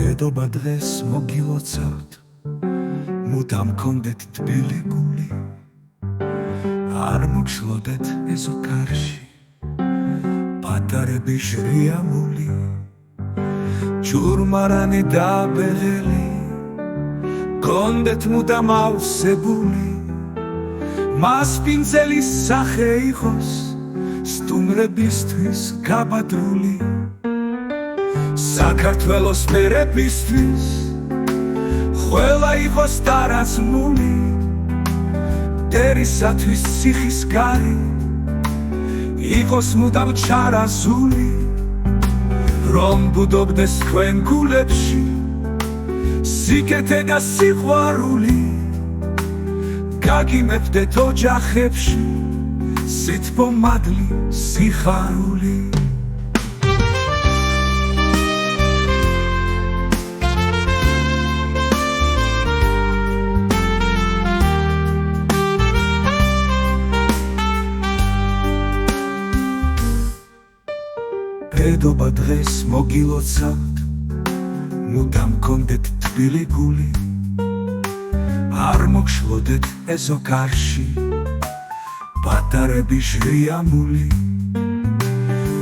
Pedova დღეს მოგილოცავთ მუდამ გქონდეთ თბილი გული არ მოგშლოდეთ ეზო კარში პატარები ჟრიამული ჭურმარანი და ბეღელი გქონდეთ მუდამ ავსებული მას პინძელის სახე იყოს სტუმრებისთვის გაბადრული საქართველოს მერებისთვის ყველა იყოს დარაზმული მტერისათვის ციხის გარი იყოს მუდამ ჩარაზული რომ ბუდობდეს თქვენ გულებში სიკეთე და სიყვარული გაგიმებდეთ ოჯახებში სითბო მადლი სიხარული Pedova დღეს მოგილოცავთ მუდამ გქონდეთ თბილი გული არ მოგშლოდეთ ეზო კარში პატარები ჟრიამული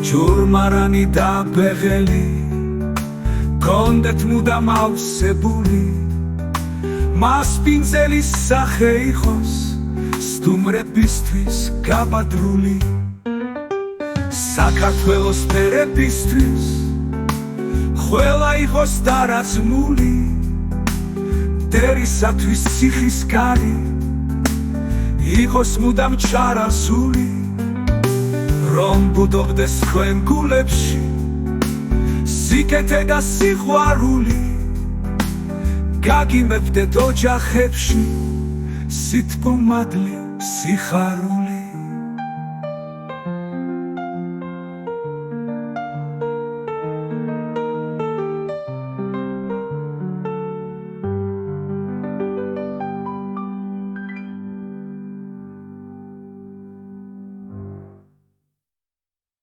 ჭურმარანი და ბეღელი გქონდეთ მუდამ ავსებული მას პინძელის სახე იყოს სტუმრებისთვის გაბადრული საქართველოს მერებისთვის ყველა იყოს დარაზმული მტერისათვის ციხის გარი იყოს მუდამ ჩარაზული რომ ბუდობდეს თქვენ გულებში სიკეთე და სიყვარული გაგიმებდეთ ოჯახებში სითბო მადლი სიხარული